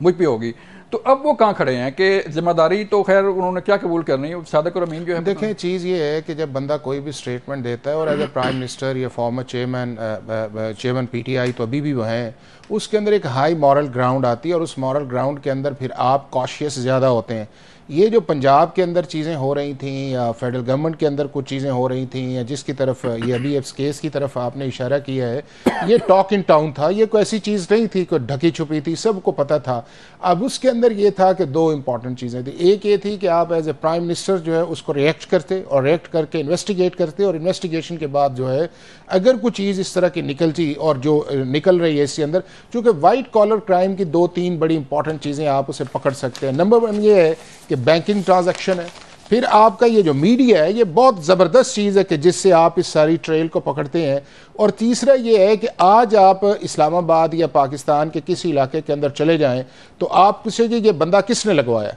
مجھ پہ ہوگی. تو اب وہ کہاں کھڑے ہیں کہ ذمہ داری تو خیر انہوں نے کیا قبول کرنی ہے. صادق اور امین جو ہے, دیکھیں چیز یہ ہے کہ جب بندہ کوئی بھی اسٹیٹمنٹ دیتا ہے اور ایز اے پرائم منسٹر یا former chairman P T I تو ابھی بھی وہ ہیں, اس کے اندر ایک ہائی مورل گراؤنڈ آتی ہے اور اس مورل گراؤنڈ کے اندر پھر آپ کاشیس زیادہ ہوتے ہیں. یہ جو پنجاب کے اندر چیزیں ہو رہی تھیں یا فیڈرل گورنمنٹ کے اندر کچھ چیزیں ہو رہی تھیں یا جس کی طرف یہ ابھی اس کیس کی طرف آپ نے اشارہ کیا ہے, یہ ٹاک ان ٹاؤن تھا, یہ کوئی ایسی چیز نہیں تھی کوئی ڈھکی چھپی تھی, سب کو پتہ تھا. اب اس کے اندر یہ تھا کہ دو امپورٹنٹ چیزیں تھیں. ایک یہ تھی کہ آپ ایز اے پرائم منسٹر جو ہے اس کو ریئیکٹ کرتے اور ریئیکٹ کر کے انویسٹیگیٹ کرتے, اور انویسٹیگیشن کے بعد جو ہے اگر کوئی چیز اس طرح کی نکلتی اور جو نکل رہی ہے اس کے اندر, چونکہ وائٹ کالر کرائم کی 2-3 بڑی امپورٹنٹ چیزیں آپ اسے پکڑ سکتے ہیں. نمبر 1 یہ ہے کہ بینکنگ ٹرانزیکشن ہے. پھر آپ کا یہ جو میڈیا ہے یہ بہت زبردست چیز ہے کہ جس سے آپ اس ساری ٹریل کو پکڑتے ہیں. اور تیسرا یہ ہے کہ آج آپ اسلام آباد یا پاکستان کے کسی علاقے کے اندر چلے جائیں تو آپ پوچھیں کہ یہ بندہ کس نے لگوایا,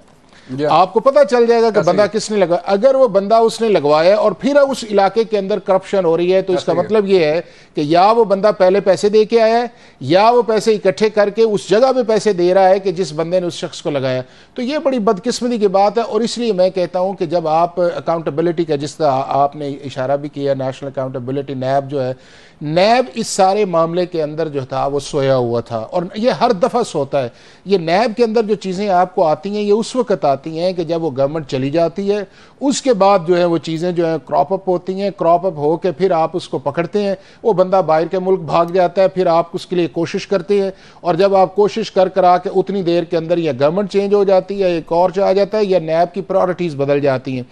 آپ کو پتہ چل جائے گا کہ بندہ کس نے لگوایا. اگر وہ بندہ اس نے لگوایا اور پھر اس علاقے کے اندر کرپشن ہو رہی ہے تو اس کا مطلب یہ ہے کہ یا وہ بندہ پہلے پیسے دے کے آیا ہے یا وہ پیسے اکٹھے کر کے اس جگہ پہ پیسے دے رہا ہے کہ جس بندے نے اس شخص کو لگایا. تو یہ بڑی بدقسمتی کی بات ہے. اور اس لیے میں کہتا ہوں کہ جب آپ اکاؤنٹیبلٹی کا, جس طرح آپ نے اشارہ بھی کیا, نیشنل اکاؤنٹیبلٹی نیب جو ہے, نیب اس سارے معاملے کے اندر جو تھا وہ سویا ہوا تھا اور یہ ہر دفعہ سوتا ہے. یہ نیب کے اندر جو چیزیں آپ کو آتی ہیں یہ اس وقت آتی ہیں کہ جب وہ گورنمنٹ چلی جاتی ہے, اس کے بعد جو ہے وہ چیزیں جو ہیں کراپ اپ ہوتی ہیں, کراپ اپ ہو کے پھر آپ اس کو پکڑتے ہیں, وہ بندہ باہر کے ملک بھاگ جاتا ہے, پھر آپ اس کے لیے کوشش کرتے ہیں, اور جب آپ کوشش کرا کے اتنی دیر کے اندر یا گورنمنٹ چینج ہو جاتی ہے, ایک اور آ جاتا ہے, یا نیب کی پرائورٹیز بدل جاتی ہیں.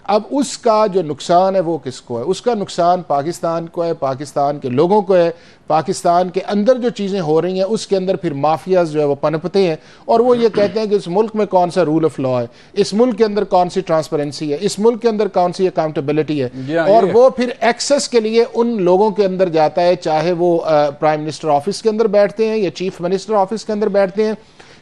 اب اس کا جو نقصان ہے وہ کس کو ہے؟ اس کا نقصان پاکستان کو ہے, پاکستان کے لوگوں کو ہے. پاکستان کے اندر جو چیزیں ہو رہی ہیں اس کے اندر پھر مافیاز جو ہے وہ پنپتے ہیں اور وہ یہ کہتے ہیں کہ اس ملک میں کون سا رول آف لا ہے, اس ملک کے اندر کون سی ٹرانسپیرنسی ہے, اس ملک کے اندر کون سی اکاؤنٹیبلٹی ہے. اور وہ پھر ایکسس کے لیے ان لوگوں کے اندر جاتا ہے, چاہے وہ پرائم منسٹر آفس کے اندر بیٹھتے ہیں یا چیف منسٹر آفس کے اندر بیٹھتے ہیں,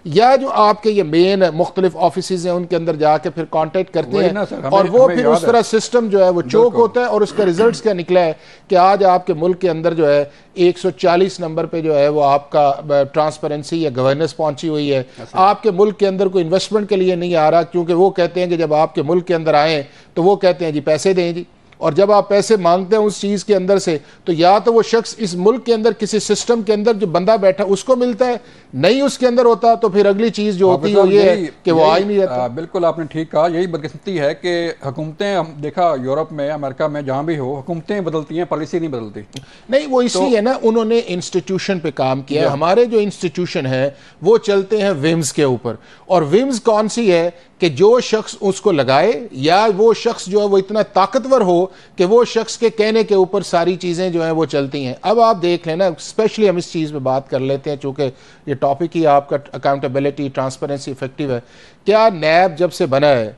یا جو آپ کے یہ مین مختلف آفیسز ہیں ان کے اندر جا کے پھر کانٹیکٹ کرتے ہیں, اور وہ پھر اس طرح سسٹم جو ہے وہ چوک ہوتا ہے. اور اس کا ریزلٹس کیا نکلا ہے کہ آج آپ کے ملک کے اندر جو ہے 140 نمبر پہ جو ہے وہ آپ کا ٹرانسپیرنسی یا گورننس پہنچی ہوئی ہے. آپ کے ملک کے اندر کوئی انویسٹمنٹ کے لیے نہیں آ رہا, کیونکہ وہ کہتے ہیں کہ جب آپ کے ملک کے اندر آئیں تو وہ کہتے ہیں جی پیسے دیں جی, اور جب آپ پیسے مانگتے ہیں اس چیز کے اندر سے تو یا تو وہ شخص اس ملک کے اندر کسی سسٹم کے اندر جو بندہ بیٹھا اس کو ملتا ہے, نہیں اس کے اندر ہوتا تو پھر اگلی چیز جو ہوتی ہے یہ ہے کہ وہ آئی نہیں رہتا. بالکل آپ نے ٹھیک کہا, یہی بدقسمتی ہے کہ حکومتیں, ہم دیکھا یورپ میں, امریکہ میں, جہاں بھی ہو حکومتیں بدلتی ہیں, پالیسی نہیں بدلتی. نہیں وہ اس لیے نا انہوں نے انسٹیٹیوشن پہ کام کیا. ہمارے جو انسٹیٹیوشن ہے وہ چلتے ہیں ومز کے اوپر, اور ومز کون سی ہے کہ جو شخص اس کو لگائے یا وہ شخص جو ہے وہ اتنا طاقتور ہو کہ وہ شخص کے کہنے کے اوپر ساری چیزیں جو ہیں وہ چلتی ہیں. اب آپ دیکھ لیں نا, اسپیشلی ہم اس چیز پہ بات کر لیتے ہیں چونکہ یہ ٹاپک ہی آپ کا اکاؤنٹیبلٹی, ٹرانسپیرنسی, افیکٹو ہے. کیا نیب جب سے بنا ہے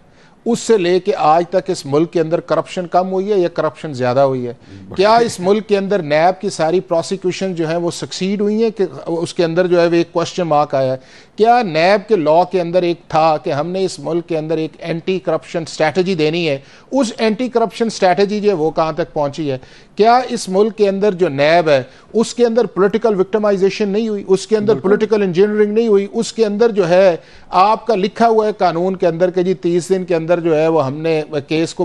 اس سے لے کے آج تک اس ملک کے اندر کرپشن کم ہوئی ہے یا کرپشن زیادہ ہوئی ہے؟ کیا اس ملک کے اندر نیب کی ساری پروسیکیوشن جو ہیں وہ سکسیڈ ہوئی ہیں کہ اس کے اندر جو ہے وہ ایک کوسچن مارک آیا ہے؟ کیا نیب کے لا کے اندر ایک تھا کہ ہم نے اس ملک کے اندر ایک اینٹی کرپشن اسٹریٹجی دینی ہے, اس اینٹی کرپشن اسٹریٹجی جو ہے وہ کہاں تک پہنچی ہے؟ کیا اس ملک کے اندر جو نیب ہے اس کے اندر پولیٹیکل وکٹمائزیشن نہیں ہوئی, اس کے اندر پولیٹیکل انجینئرنگ نہیں ہوئی, اس کے اندر جو ہے آپ کا لکھا ہوا ہے قانون کے اندر کہ جی 30 دن کے اندر جو ہے وہ ہم نے کیس کو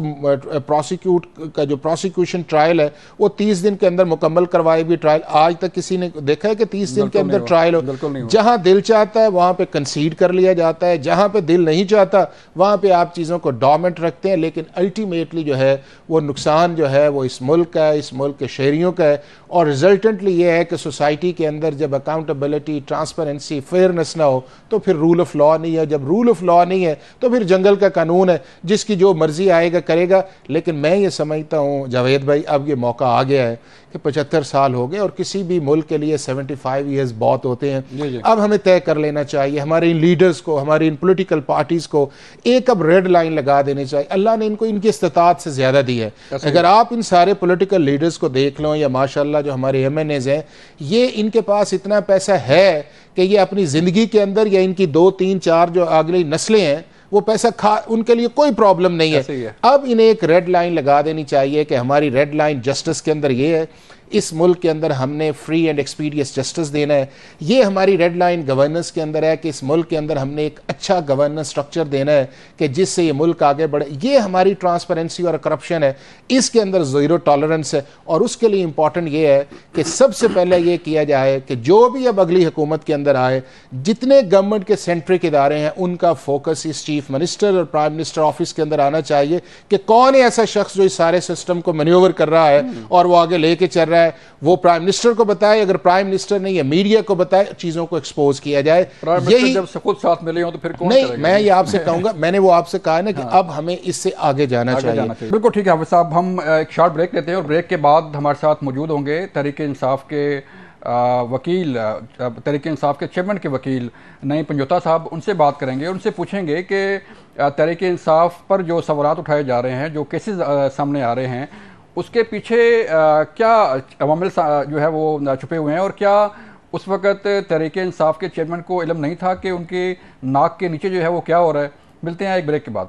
پروسیکیوٹ کا جو پروسیکیوشن ٹرائل ہے وہ 30 دن کے اندر مکمل کروائے بھی ٹرائل. آج تک کسی نے دیکھا ہے کہ 30 دن کے اندر ٹرائل ہو؟ جہاں دل چاہتا ہے وہاں پہ کنسیڈ کر لیا جاتا ہے, جہاں پہ دل نہیں چاہتا وہاں پہ آپ چیزوں کو ڈومنٹ رکھتے ہیں. لیکن الٹیمیٹلی جو ہے وہ نقصان جو ہے وہ اس ملک کا ہے, اس ملک کے شہریوں کا ہے, اور ریزلٹنٹلی یہ ہے کہ سوسائٹی کے اندر جب اکاؤنٹیبلٹی, ٹرانسپیرنسی, فیئرنس نہ ہو تو پھر رول آف لا نہیں ہے. جب رول آف لا نہیں ہے تو پھر جنگل کا قانون ہے, جس کی جو مرضی آئے گا کرے گا. لیکن میں یہ سمجھتا ہوں جاوید بھائی اب یہ موقع آ گیا ہے کہ 75 سال ہو گئے اور کسی بھی ملک کے لیے 75 ایئرز بہت ہوتے ہیں. اب ہمیں طے کر لینا چاہیے, ہمارے ان لیڈرز کو, ہماری ان پولیٹیکل پارٹیز کو ایک اب ریڈ لائن لگا دینی چاہیے. اللہ نے ان کو ان کی استطاعت سے زیادہ دی ہے. اگر آپ ان سارے پولیٹیکل لیڈرز کو دیکھ لو یا ماشاءاللہ جو ہمارے ایم این ایز ہیں, یہ ان کے پاس اتنا پیسہ ہے کہ یہ اپنی زندگی کے اندر یا ان کی 2 3 4 جو اگلی نسلیں ہیں وہ پیسہ ان کے لیے کوئی پرابلم نہیں ہے. اب انہیں ایک ریڈ لائن لگا دینی چاہیے کہ ہماری ریڈ لائن جسٹس کے اندر یہ ہے, اس ملک کے اندر ہم نے فری اینڈ ایکسپیڈیس جسٹس دینا ہے. یہ ہماری ریڈ لائن گورننس کے اندر ہے کہ اس ملک کے اندر ہم نے ایک اچھا گورننس سٹرکچر دینا ہے کہ جس سے یہ ملک آگے بڑھے. یہ ہماری ٹرانسپیرنسی اور کرپشن ہے, اس کے اندر زیرو ٹالرنس ہے. اور اس کے لیے امپورٹنٹ یہ ہے کہ سب سے پہلے یہ کیا جائے کہ جو بھی اب اگلی حکومت کے اندر آئے, جتنے گورنمنٹ کے سینٹرک ادارے ہیں ان کا فوکس اس چیف منسٹر اور پرائم منسٹر آفس کے اندر آنا چاہیے کہ کون ہے ایسا شخص جو اس سارے سسٹم کو مینیور کر رہا ہے اور وہ آگے لے کے چل رہا ہے. وہ پرائم منسٹر کو بتائے, اگر پرائم منسٹر نہیں ہے میڈیا کو بتائے, چیزوں کو ایکسپوز کیا جائے. یہی جب خود ساتھ ملے ہوں تو پھر کون نہیں, میں یہ آپ سے کہوں گا, میں نے وہ آپ سے کہا نا کہ اب ہمیں اس سے آگے جانا چاہیے. بالکل ٹھیک ہے حافظ صاحب, ہم ایک شارٹ بریک لیتے ہیں اور بریک کے بعد ہمارے ساتھ موجود ہوں گے تحریک انصاف کے وکیل, تحریک انصاف کے چیئرمین کے وکیل نعیم پنجوتا صاحب. ان سے بات کریں گے, ان سے پوچھیں گے کہ تحریک انصاف پر جو سوالات اٹھائے جا رہے ہیں, جو کیسز سامنے آ رہے ہیں, اس کے پیچھے کیا عوامل جو ہے وہ چھپے ہوئے ہیں, اور کیا اس وقت تحریک انصاف کے چیئرمین کو علم نہیں تھا کہ ان کی ناک کے نیچے جو ہے وہ کیا ہو رہا ہے. ملتے ہیں ایک بریک کے بعد.